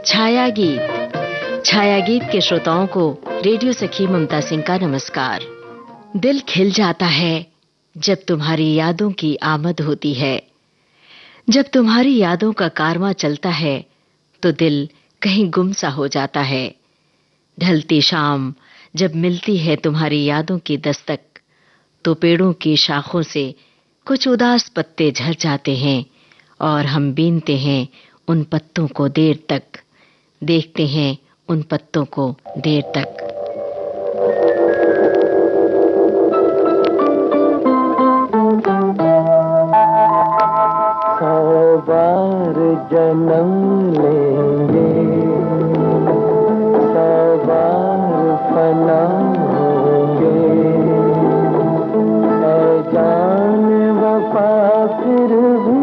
छाया गीत। छाया गीत के श्रोताओं को रेडियो सखी ममता सिंह का नमस्कार। दिल खिल जाता है जब तुम्हारी यादों की आमद होती है। जब तुम्हारी यादों का कारवां चलता है तो दिल कहीं गुम सा हो जाता है। ढलती शाम जब मिलती है तुम्हारी यादों की दस्तक, तो पेड़ों की शाखों से कुछ उदास पत्ते झड़ जाते हैं और हम बीनते हैं उन पत्तों को देर तक, देखते हैं उन पत्तों को देर तक। सौ बार जन्म लेंगे, सौ बार फना होंगे, ऐ जान वफा फिर भी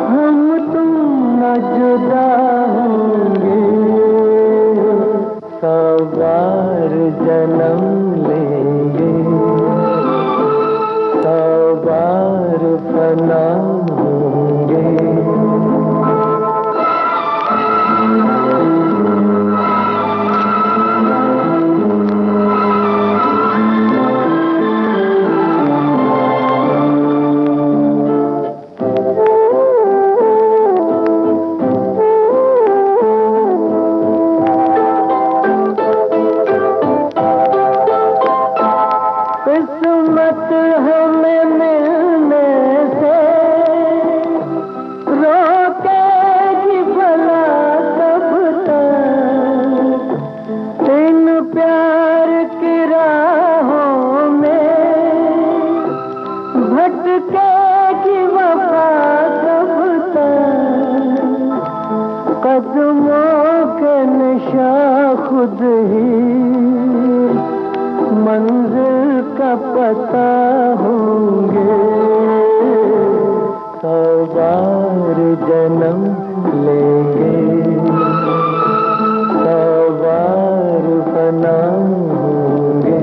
हम तुम न जुदा होंगे। सौ बार जन्म लेंगे, सौ बार फना होंगे। किस्मत हमें मिलने से रोकेगी भला कब तक, इन प्यार की राहों में भटकेगी वफा कब तक। कदमों के निशान खुद ही मंजिल का पता होंगे। सौ बार जन्म लेंगे, सौ बार फना होंगे।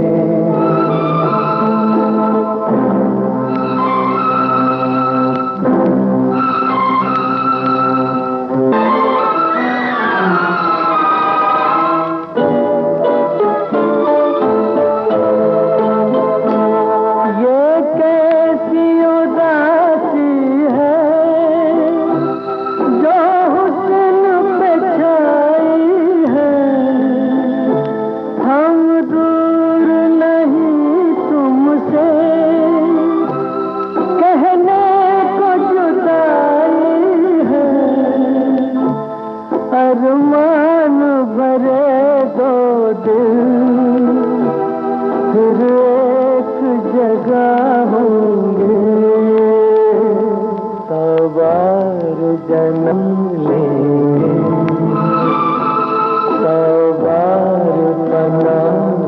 अरमान भरे दो दिल फिर एक जगह होंगे। सौ बार जन्म लेंगे, सौ बार फना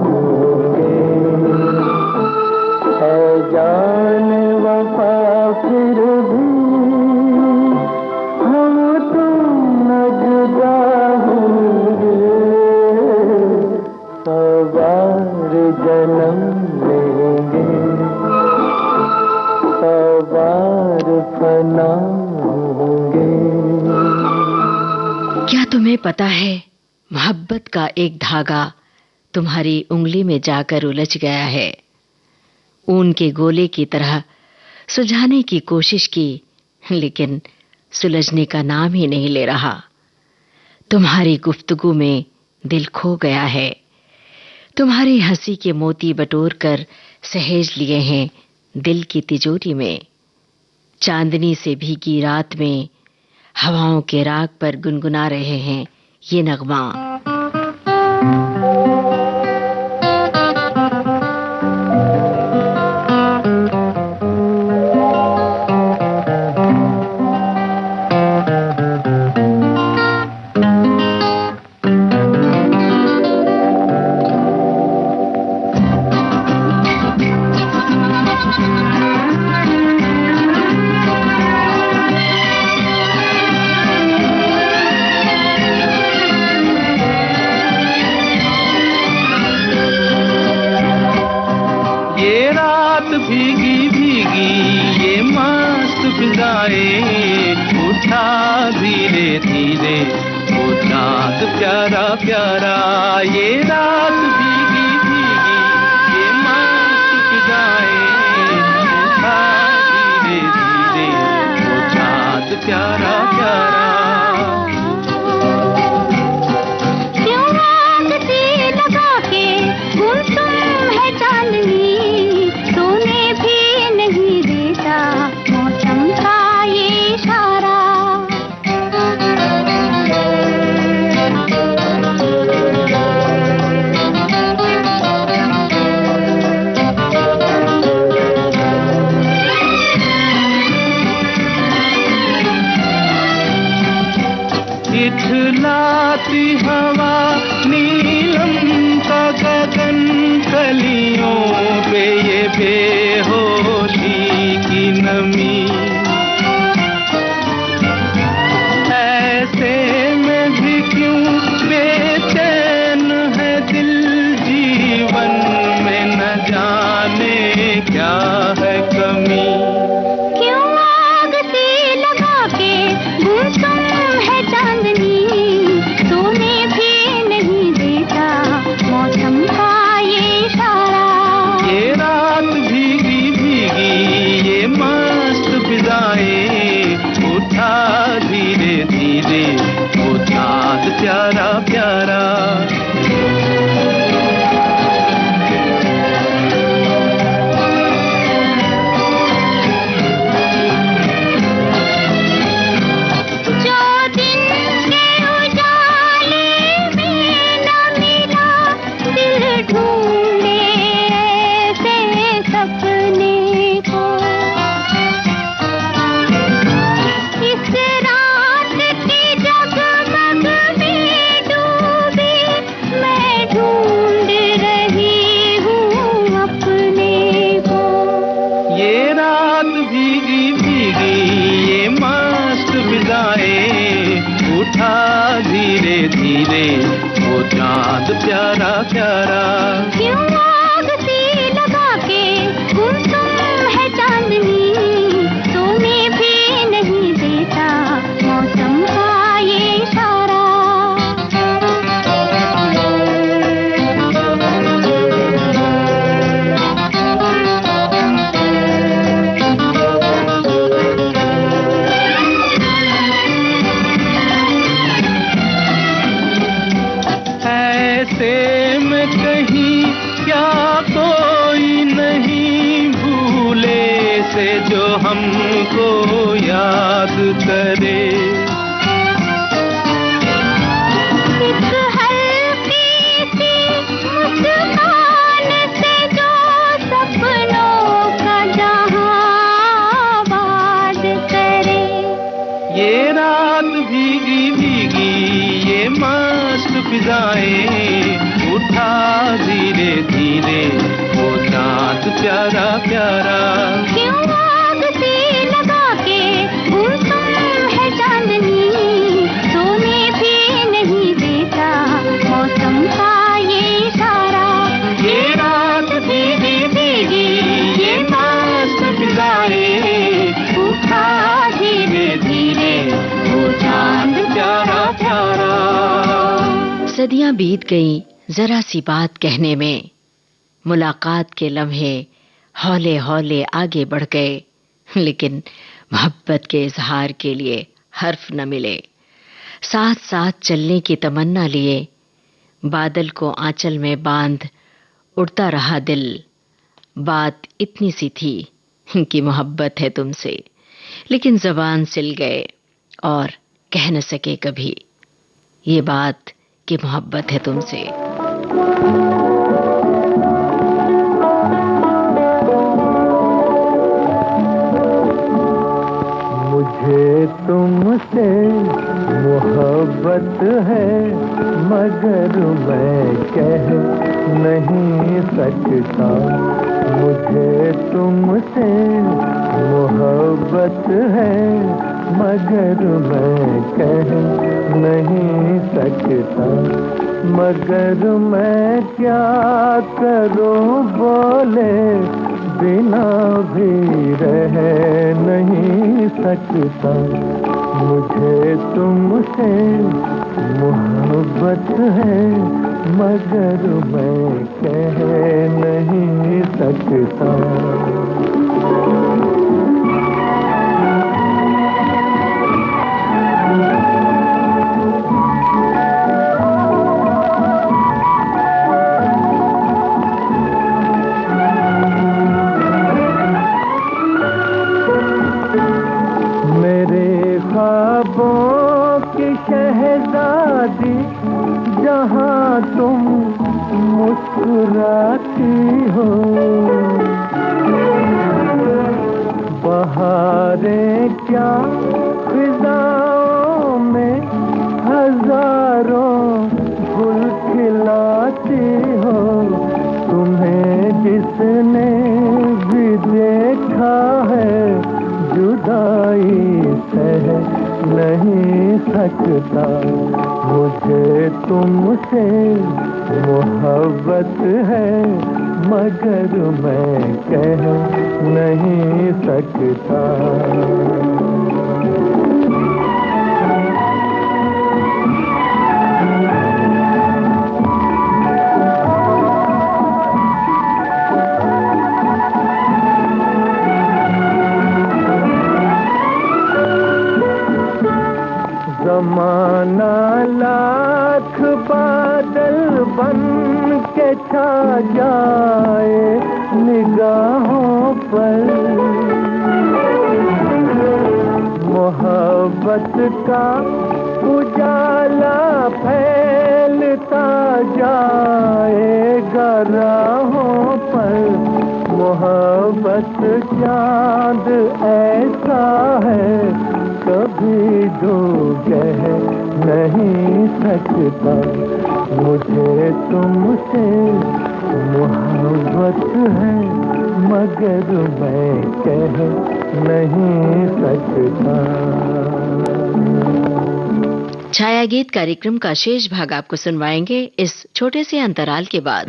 होंगे, है जान वफा फिर भी हम तुम न जुदा होंगे। सौ बार जन्म लेंगे, सौ बार फना होंगे। क्या तुम्हें पता है, मोहब्बत का एक धागा तुम्हारी उंगली में जाकर उलझ गया है। ऊन के गोले की तरह सुलझाने की कोशिश की, लेकिन सुलझने का नाम ही नहीं ले रहा। तुम्हारी गुफ्तगू में दिल खो गया है। तुम्हारी हंसी के मोती बटोर कर सहेज लिए हैं दिल की तिजोरी में। चांदनी से भीगी रात में हवाओं के राग पर गुनगुना रहे हैं ये नगमा। प्यारा प्यारा ये रात भीगी भीगी ये मस्त फिजाएं उठा धीरे धीरे वो चाँद प्यारा प्यारा क्यों आग सी लगा के गुमसुम है चांदनी सोने भी नहीं देता मौसम का ये इशारा इठलाती हवा नीलम का गगन कलियों पे ये बेहोशी की नमी ऐसे में भी क्यों बेचैन है दिल जीवन में न जाने क्या है कमी क्यों आग सी लगा के गुमसुम है चांदनी सोने भी नहीं देता मौसम का ये इशारा ये रात भीगी भीगी ये मस्त फिजाएं उठा धीरे धीरे वो चाँद प्यारा प्यारा जो दिन के उजाले में न मिला दिल ढूंढे ऐसे सपने को इस रात की जगमग में डूबी मैं ढूंढ रही हूँ अपने को ये रात भीगी भीगी ये मस्त फिजाएं उठा धीरे धीरे वो चाँद प्यारा प्यारा क्यों आग सी लगा के गुमसुम है चांदनी सोने भी नहीं देता मौसम का ये इशारा ऐसे में कहीं क्या कोई नहीं भूले से जो हमको याद करे एक हल्की सी मुस्कान से जो सपनों का जहां आबाद करे ये रात भीगी भीगी ये मस्त फिजाएं उठा धीरे धीरे वो चाँद प्यारा प्यारा क्यों आग सी लगा के गुमसुम है चांदनी सोने भी नहीं देता मौसम का ये इशारा ये रात भीगी भीगी ये मस्त फिजाएं उठा धीरे धीरे वो चांद प्यारा प्यारा सदियां बीत गईं जरा सी बात कहने में मुलाकात के लम्हे हौले हौले आगे बढ़ गए लेकिन मोहब्बत के इजहार के लिए हर्फ न मिले साथ साथ चलने की तमन्ना लिए बादल को आंचल में बांध उड़ता रहा दिल बात इतनी सी थी कि मोहब्बत है तुमसे लेकिन ज़बान सिल गए और कह न सके कभी ये बात कि मोहब्बत है तुमसे मुझे तुमसे मोहब्बत है मगर मैं कह नहीं सकता मुझे तुमसे मोहब्बत है मगर मैं कह नहीं सकता मगर मैं क्या करूं बोले बिना भी रह नहीं सकता मुझे तुमसे मोहब्बत मोहब्बत है मगर मैं कह नहीं सकता। शहजादी जहाँ तुम मुस्कुराती हो, बहारें क्या फिजाओं में हजारों गुल खिलाती हो। तुम्हें जिसने भी देखा है जुदाई सह नहीं सकता। मुझे तुमसे मोहब्बत है मगर मैं कह नहीं सकता। ज़माना लाख बादल बन के छा जाए निगाहों पर, मोहब्बत का उजाला फैलता जाएगा राहों पर। मोहब्बत चाँद ऐसा है कभी जो कह नहीं सकता। मुझे तुमसे मोहब्बत है मगर मैं कह नहीं सकता। छाया गीत कार्यक्रम का शेष भाग आपको सुनवाएंगे इस छोटे से अंतराल के बाद।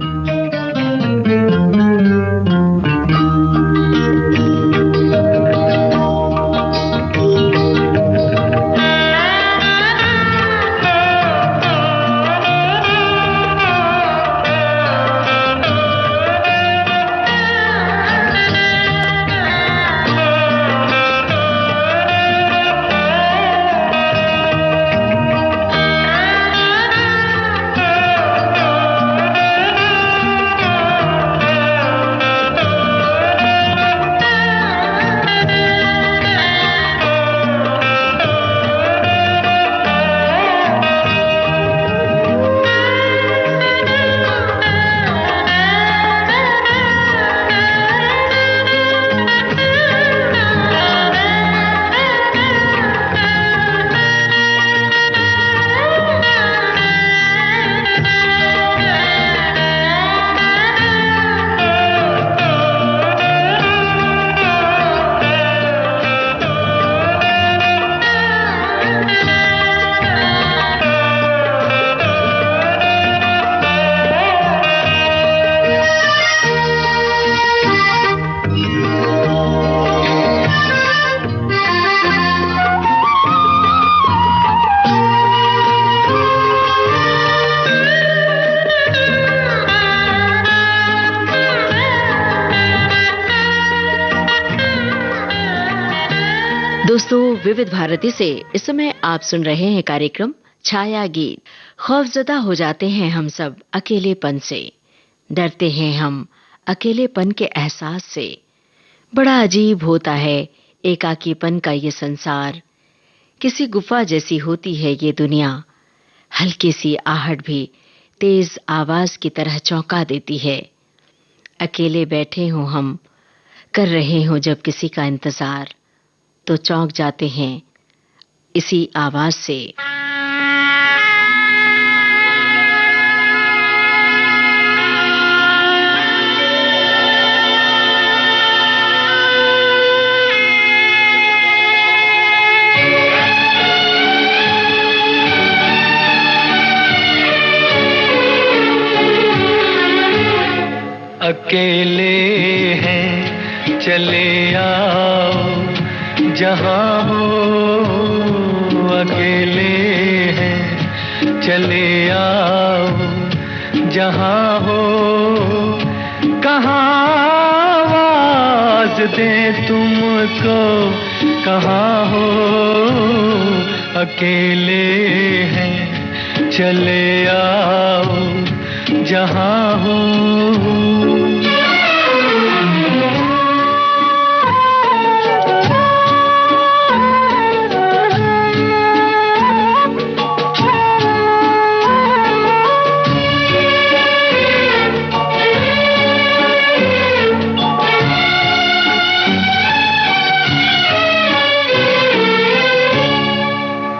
दोस्तों, विविध भारती से इस समय आप सुन रहे हैं कार्यक्रम छाया गीत। खौफजदा हो जाते हैं हम सब अकेलेपन से, डरते हैं हम अकेलेपन के एहसास से। बड़ा अजीब होता है एकाकीपन का ये संसार, किसी गुफा जैसी होती है ये दुनिया। हल्की सी आहट भी तेज आवाज की तरह चौंका देती है। अकेले बैठे हों हम, कर रहे हों जब किसी का इंतजार, तो चौंक जाते हैं इसी आवाज से। अकेले हैं चले आओ जहाँ हो, अकेले हैं चले आओ जहां हो कहाँ आवाज दे तुमको, कहाँ हो अकेले हैं चले आओ जहां हो।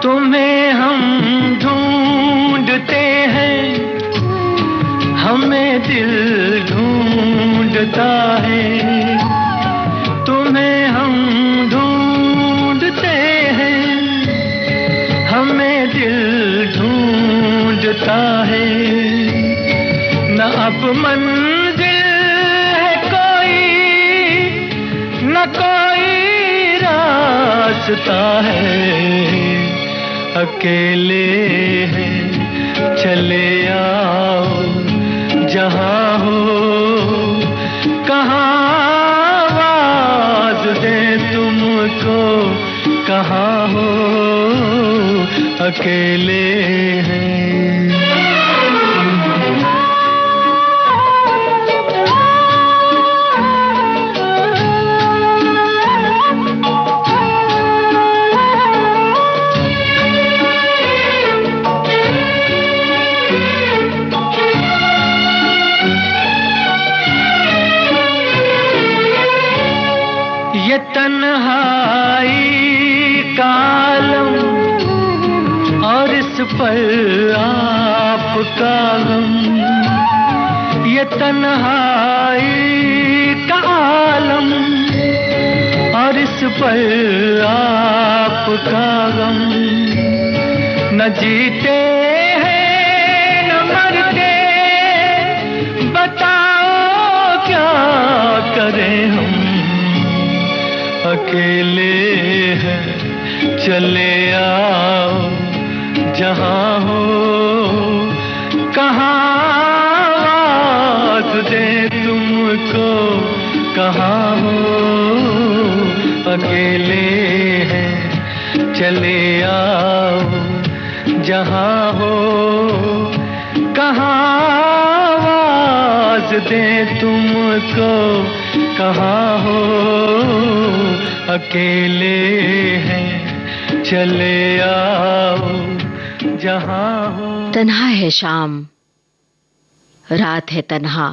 तुम्हें हम ढूंढते हैं, हमें दिल ढूंढता है। तुम्हें हम ढूंढते हैं, हमें दिल ढूंढता है। न अब मंजिल है कोई, न कोई रास्ता है। अकेले हैं चले आओ जहां हो कहाँ आवाज दे तुमको, कहाँ हो अकेले हैं। ये तन्हाई का आलम और इस पर आपका गम, ये तन्हाई का आलम और इस पर आपका गम। न जीते हैं न मरते, बताओ क्या करें हम। अकेले हैं चले आओ जहां हो कहाँ आवाज दे तुमको, कहाँ हो अकेले हैं चले आओ जहां हो कहाँ आवाज दे तुमको, कहाँ हो अकेले हैं चले आओ जहां हो। तन्हा है शाम, रात है तन्हा,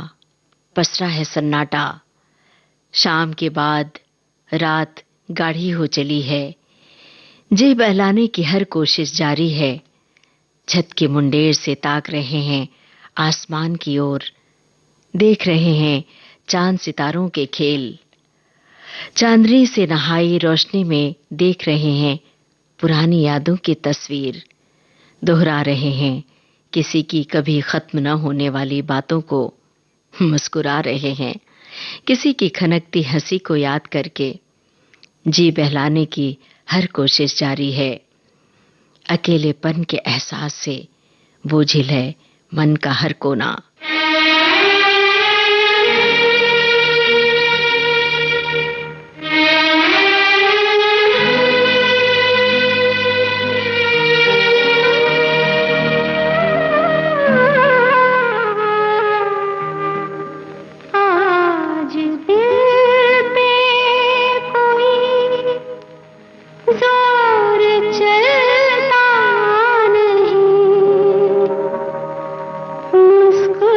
पसरा है सन्नाटा। शाम के बाद रात गाढ़ी हो चली है, जी बहलाने की हर कोशिश जारी है। छत के मुंडेर से ताक रहे हैं आसमान की ओर, देख रहे हैं चांद सितारों के खेल। चांदनी से नहाई रोशनी में देख रहे हैं पुरानी यादों की तस्वीर, दोहरा रहे हैं किसी की कभी खत्म न होने वाली बातों को, मुस्कुरा रहे हैं किसी की खनकती हंसी को याद करके। जी बहलाने की हर कोशिश जारी है। अकेलेपन के एहसास से बोझिल है मन का हर कोना। मुस्कुरा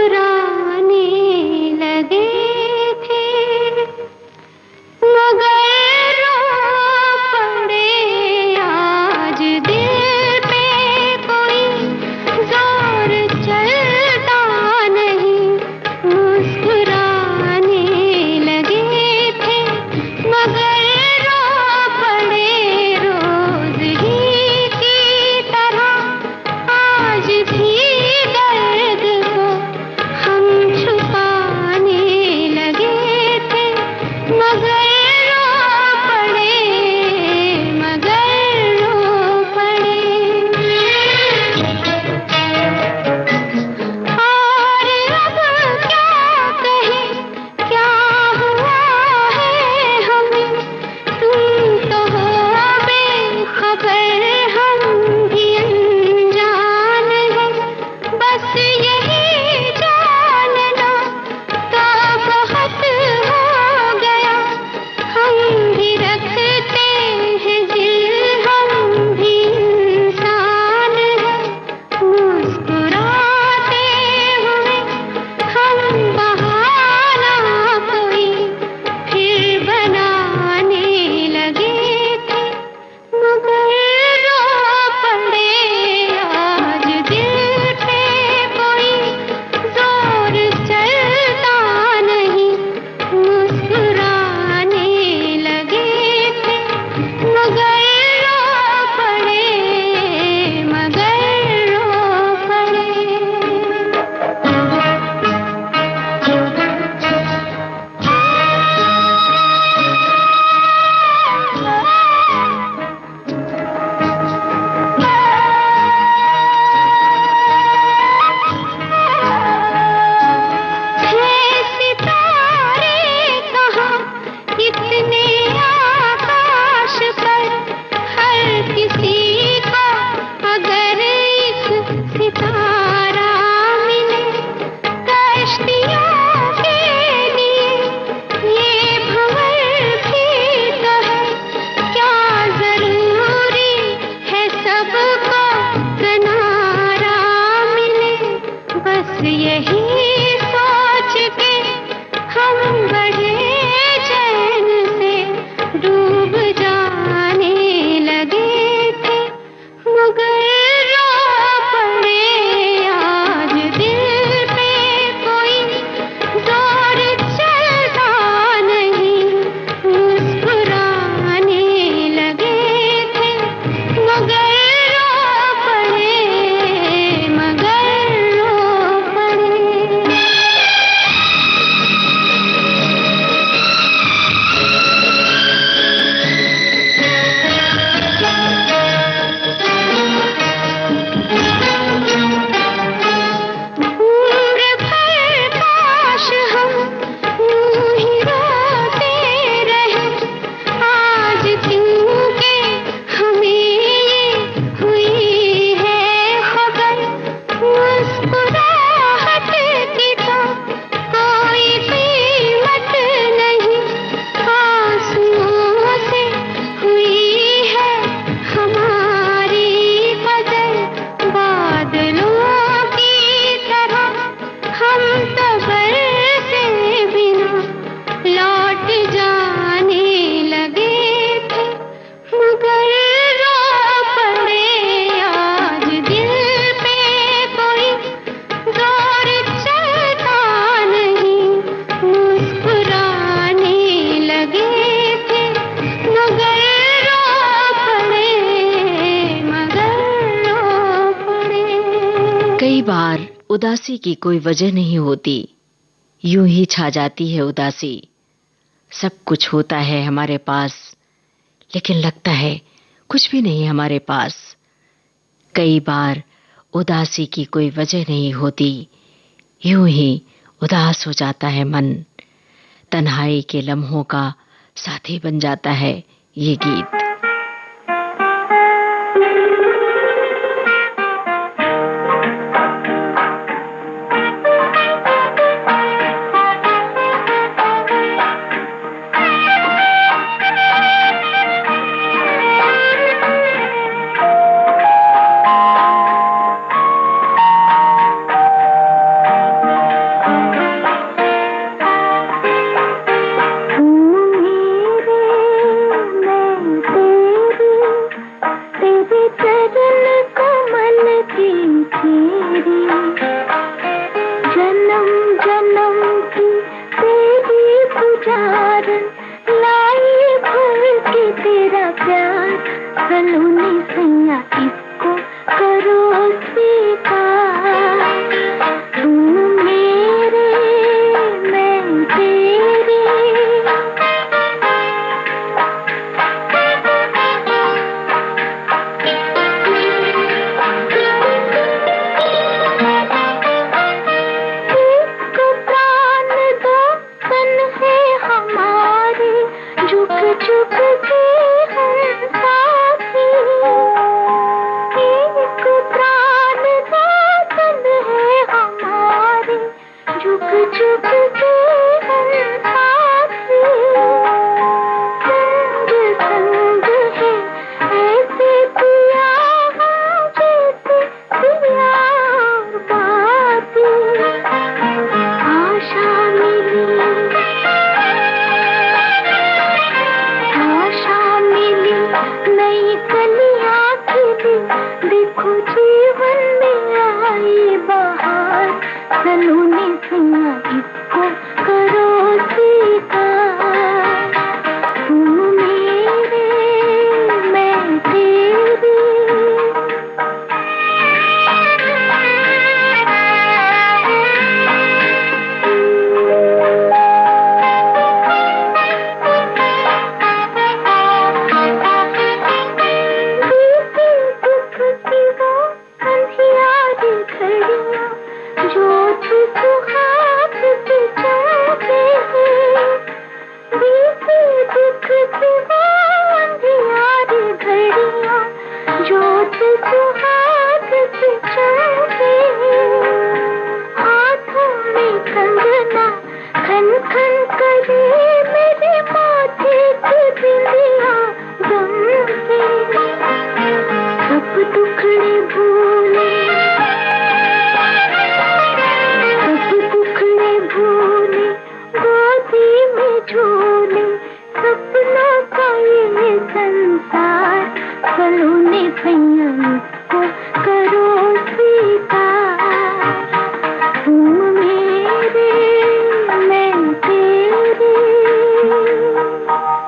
यही सोच के हम बढ़े चैन से डूब जाने लगे थे, मगर रो पड़े आज दिल पे कोई जोर चलता नहीं। मुस्कुराने लगे थे मगर रो पड़े, मगर रो पड़े। उम्र भर काश हम यूं ही रोते रहे, आज क्योंकि हमें ये हुई है खबर। मुस्कुराहट की तो कोई कीमत नहीं, आंसुओं से हुई है हमारी कदर। बादलों की तरह हम तो बरसे बिना लौट जाने लगे थे, मगर रो पड़े आज दिल पे कोई जोर चलता नहीं। मुस्कुराने लगे थे मगर रो पड़े, मगर रो पड़े। कई बार उदासी की कोई वजह नहीं होती, यूं ही छा जाती है उदासी। सब कुछ होता है हमारे पास, लेकिन लगता है कुछ भी नहीं हमारे पास। कई बार उदासी की कोई वजह नहीं होती, यूं ही उदास हो जाता है मन। तन्हाई के लम्हों का साथी बन जाता है ये गीत। जो तुझको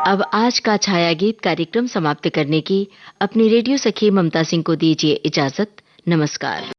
अब आज का छाया गीत कार्यक्रम समाप्त करने की अपनी रेडियो सखी ममता सिंह को दीजिए इजाजत। नमस्कार।